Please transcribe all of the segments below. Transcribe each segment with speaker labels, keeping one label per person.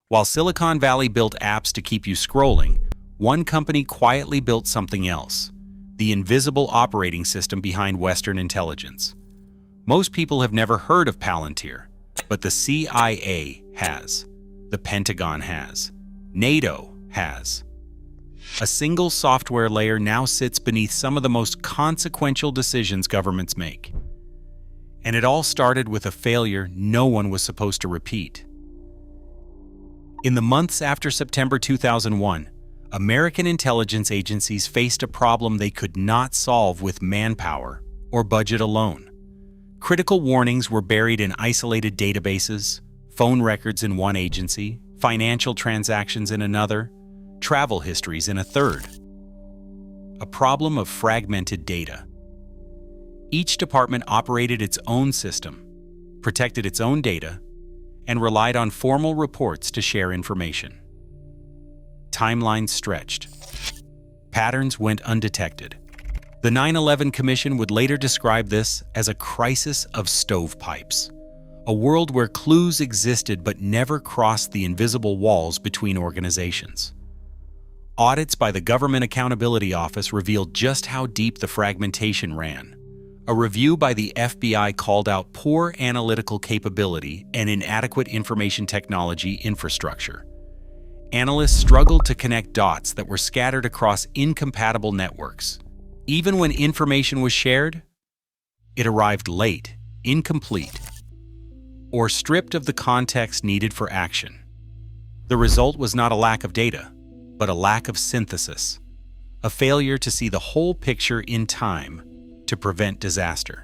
Speaker 1: While Silicon Valley built apps to keep you scrolling, one company quietly built something else: the invisible operating system behind Western intelligence. Most people have never heard of Palantir, but the CIA has, the Pentagon has, NATO has. A single software layer now sits beneath some of the most consequential decisions governments make. And it all started with a failure no one was supposed to repeat. In the months after September 2001, American intelligence agencies faced a problem they could not solve with manpower or budget alone. Critical warnings were buried in isolated databases, phone records in one agency, financial transactions in another, travel histories in a third. A problem of fragmented data. Each department operated its own system, protected its own data, and relied on formal reports to share information. Timelines stretched. Patterns went undetected. The 9/11 Commission would later describe this as a crisis of stovepipes, a world where clues existed but never crossed the invisible walls between organizations. Audits by the Government Accountability Office revealed just how deep the fragmentation ran. A review by the FBI called out poor analytical capability and inadequate information technology infrastructure. Analysts struggled to connect dots that were scattered across incompatible networks. Even when information was shared, it arrived late, incomplete, or stripped of the context needed for action. The result was not a lack of data, but a lack of synthesis, a failure to see the whole picture in time to prevent disaster.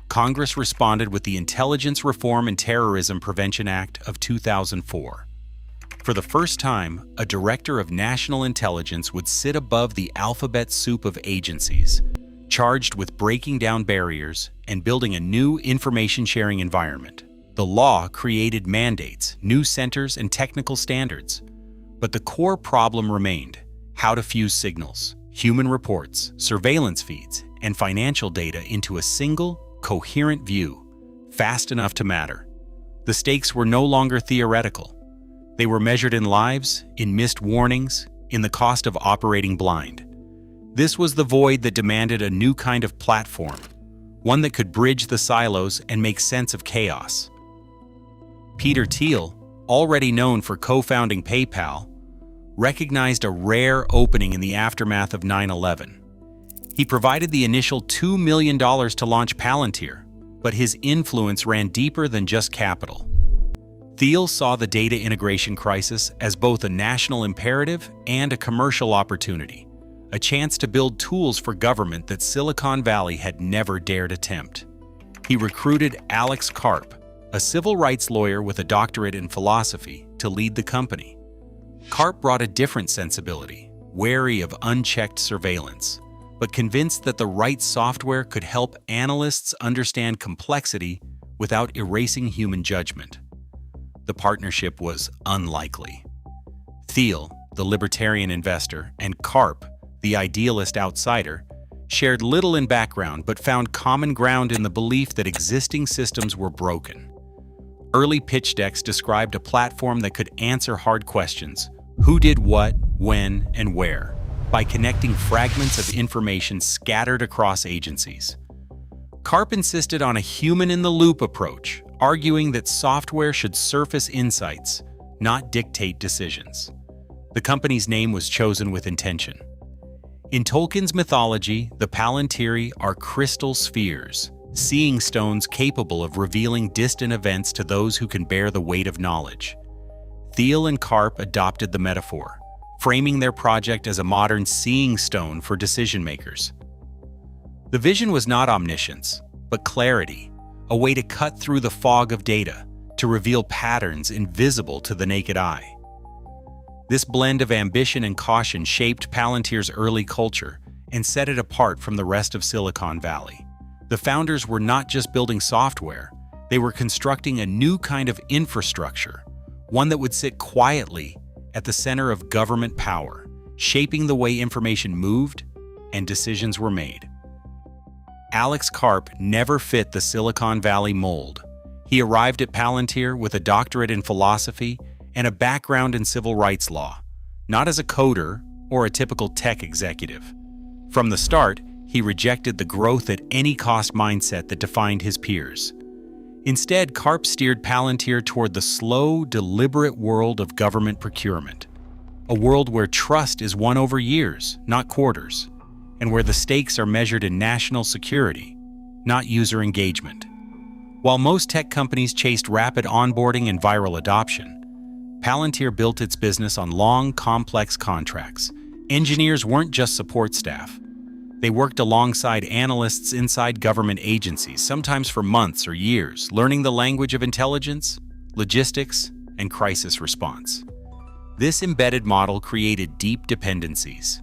Speaker 1: Congress responded with the Intelligence Reform and Terrorism Prevention Act of 2004. For the first time, a director of national intelligence would sit above the alphabet soup of agencies, charged with breaking down barriers and building a new information-sharing environment. The law created mandates, new centers, and technical standards. But the core problem remained: how to fuse signals, human reports, surveillance feeds, and financial data into a single, coherent view, fast enough to matter. The stakes were no longer theoretical. They were measured in lives, in missed warnings, in the cost of operating blind. This was the void that demanded a new kind of platform, one that could bridge the silos and make sense of chaos. Peter Thiel, already known for co-founding PayPal, recognized a rare opening in the aftermath of 9/11. He provided the initial $2 million to launch Palantir, but his influence ran deeper than just capital. Thiel saw the data integration crisis as both a national imperative and a commercial opportunity, a chance to build tools for government that Silicon Valley had never dared attempt. He recruited Alex Karp, a civil rights lawyer with a doctorate in philosophy, to lead the company. Karp brought a different sensibility, wary of unchecked surveillance, but convinced that the right software could help analysts understand complexity without erasing human judgment. The partnership was unlikely. Thiel, the libertarian investor, and Karp, the idealist outsider, shared little in background but found common ground in the belief that existing systems were broken. Early pitch decks described a platform that could answer hard questions: who did what, when, and where, by connecting fragments of information scattered across agencies. Karp insisted on a human-in-the-loop approach, arguing that software should surface insights, not dictate decisions. The company's name was chosen with intention. In Tolkien's mythology, the Palantiri are crystal spheres, seeing stones capable of revealing distant events to those who can bear the weight of knowledge. Thiel and Karp adopted the metaphor, framing their project as a modern seeing stone for decision-makers. The vision was not omniscience, but clarity, a way to cut through the fog of data, to reveal patterns invisible to the naked eye. This blend of ambition and caution shaped Palantir's early culture and set it apart from the rest of Silicon Valley. The founders were not just building software, they were constructing a new kind of infrastructure, one that would sit quietly at the center of government power, shaping the way information moved and decisions were made. Alex Karp never fit the Silicon Valley mold. He arrived at Palantir with a doctorate in philosophy and a background in civil rights law, not as a coder or a typical tech executive. From the start, he rejected the growth at any cost mindset that defined his peers. Instead, Karp steered Palantir toward the slow, deliberate world of government procurement, a world where trust is won over years, not quarters, and where the stakes are measured in national security, not user engagement. While most tech companies chased rapid onboarding and viral adoption, Palantir built its business on long, complex contracts. Engineers weren't just support staff. They worked alongside analysts inside government agencies, sometimes for months or years, learning the language of intelligence, logistics, and crisis response. This embedded model created deep dependencies.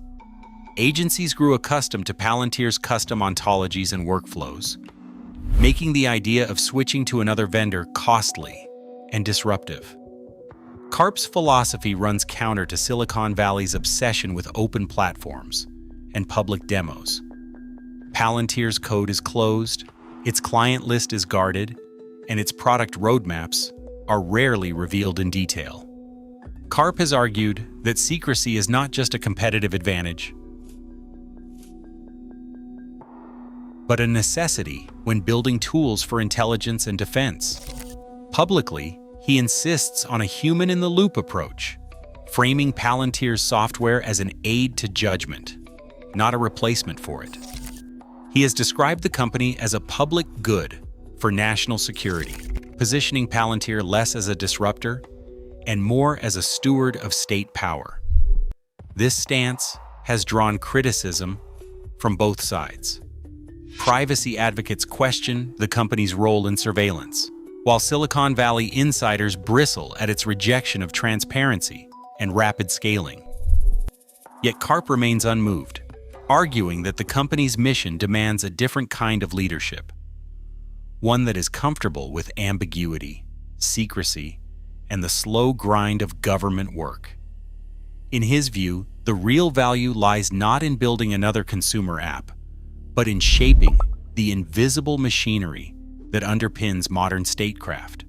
Speaker 1: Agencies grew accustomed to Palantir's custom ontologies and workflows, making the idea of switching to another vendor costly and disruptive. Karp's philosophy runs counter to Silicon Valley's obsession with open platforms and public demos. Palantir's code is closed, its client list is guarded, and its product roadmaps are rarely revealed in detail. Karp has argued that secrecy is not just a competitive advantage, but a necessity when building tools for intelligence and defense. Publicly, he insists on a human-in-the-loop approach, framing Palantir's software as an aid to judgment, not a replacement for it. He has described the company as a public good for national security, positioning Palantir less as a disruptor and more as a steward of state power. This stance has drawn criticism from both sides. Privacy advocates question the company's role in surveillance, while Silicon Valley insiders bristle at its rejection of transparency and rapid scaling. Yet Karp remains unmoved, arguing that the company's mission demands a different kind of leadership, one that is comfortable with ambiguity, secrecy, and the slow grind of government work. In his view, the real value lies not in building another consumer app, but in shaping the invisible machinery that underpins modern statecraft.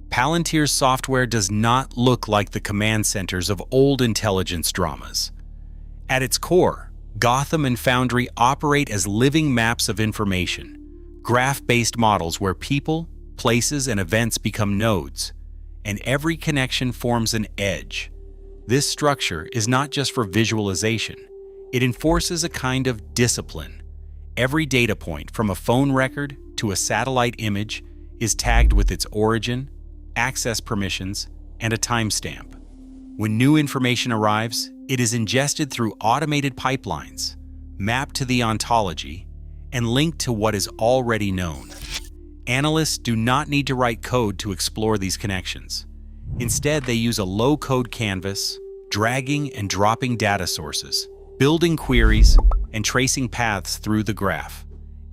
Speaker 1: Palantir's software does not look like the command centers of old intelligence dramas. At its core, Gotham and Foundry operate as living maps of information, graph-based models where people, places, and events become nodes, and every connection forms an edge. This structure is not just for visualization. It enforces a kind of discipline. Every data point, from a phone record to a satellite image, is tagged with its origin, access permissions, and a timestamp. When new information arrives, it is ingested through automated pipelines, mapped to the ontology, and linked to what is already known. Analysts do not need to write code to explore these connections. Instead, they use a low-code canvas, dragging and dropping data sources, building queries, and tracing paths through the graph.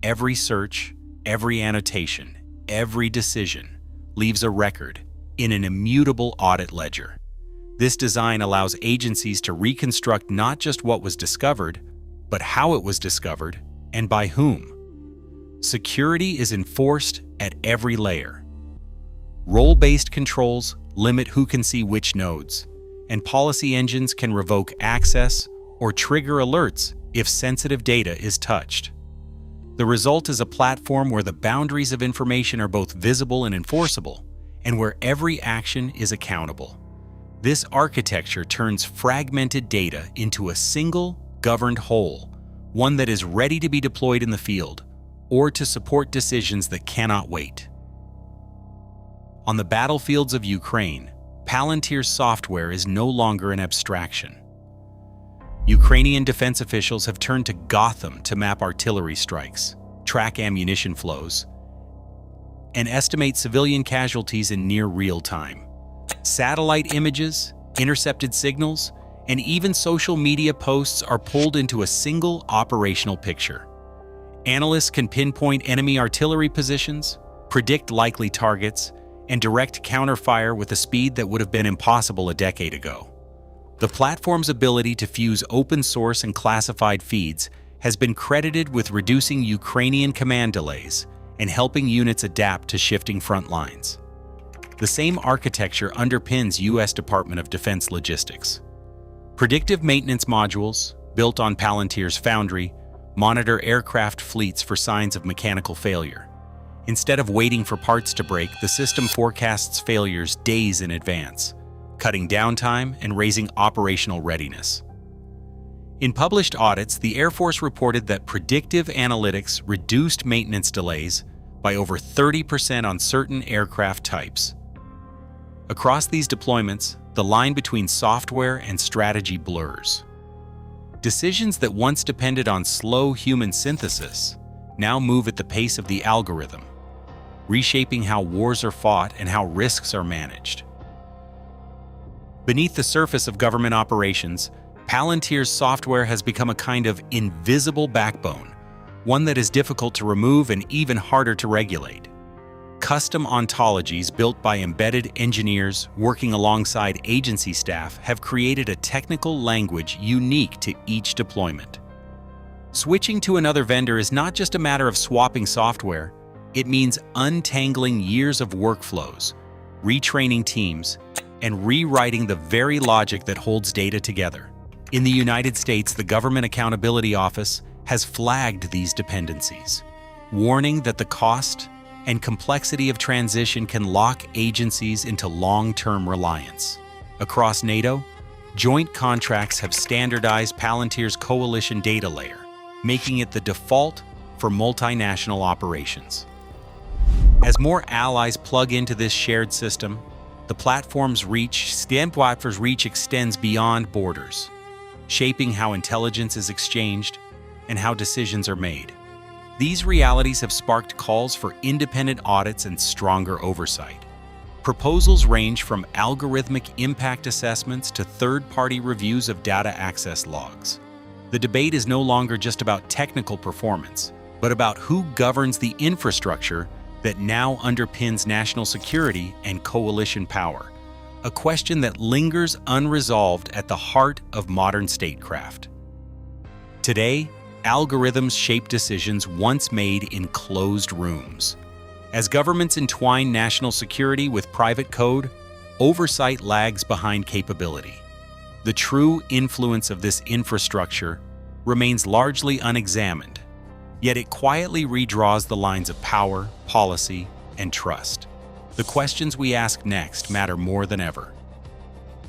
Speaker 1: Every search, every annotation, every decision leaves a record in an immutable audit ledger. This design allows agencies to reconstruct not just what was discovered, but how it was discovered and by whom. Security is enforced at every layer. Role-based controls limit who can see which nodes, and policy engines can revoke access or trigger alerts if sensitive data is touched. The result is a platform where the boundaries of information are both visible and enforceable, and where every action is accountable. This architecture turns fragmented data into a single, governed whole, one that is ready to be deployed in the field, or to support decisions that cannot wait. On the battlefields of Ukraine, Palantir's software is no longer an abstraction. Ukrainian defense officials have turned to Gotham to map artillery strikes, track ammunition flows, and estimate civilian casualties in near real time. Satellite images, intercepted signals, and even social media posts are pulled into a single operational picture. Analysts can pinpoint enemy artillery positions, predict likely targets, and direct counterfire with a speed that would have been impossible a decade ago. The platform's ability to fuse open source and classified feeds has been credited with reducing Ukrainian command delays and helping units adapt to shifting front lines. The same architecture underpins U.S. Department of Defense logistics. Predictive maintenance modules, built on Palantir's Foundry, monitor aircraft fleets for signs of mechanical failure. Instead of waiting for parts to break, the system forecasts failures days in advance, cutting downtime and raising operational readiness. In published audits, the Air Force reported that predictive analytics reduced maintenance delays by over 30% on certain aircraft types. Across these deployments, the line between software and strategy blurs. Decisions that once depended on slow human synthesis now move at the pace of the algorithm, reshaping how wars are fought and how risks are managed. Beneath the surface of government operations, Palantir's software has become a kind of invisible backbone, one that is difficult to remove and even harder to regulate. Custom ontologies built by embedded engineers working alongside agency staff have created a technical language unique to each deployment. Switching to another vendor is not just a matter of swapping software, it means untangling years of workflows, retraining teams, and rewriting the very logic that holds data together. In the United States, the Government Accountability Office has flagged these dependencies, warning that the cost and complexity of transition can lock agencies into long-term reliance. Across NATO, joint contracts have standardized Palantir's coalition data layer, making it the default for multinational operations. As more allies plug into this shared system, the platform's reach extends beyond borders, shaping how intelligence is exchanged and how decisions are made. These realities have sparked calls for independent audits and stronger oversight. Proposals range from algorithmic impact assessments to third-party reviews of data access logs. The debate is no longer just about technical performance, but about who governs the infrastructure that now underpins national security and coalition power, a question that lingers unresolved at the heart of modern statecraft. Today, algorithms shape decisions once made in closed rooms. As governments entwine national security with private code, oversight lags behind capability. The true influence of this infrastructure remains largely unexamined, yet it quietly redraws the lines of power, policy, and trust. The questions we ask next matter more than ever.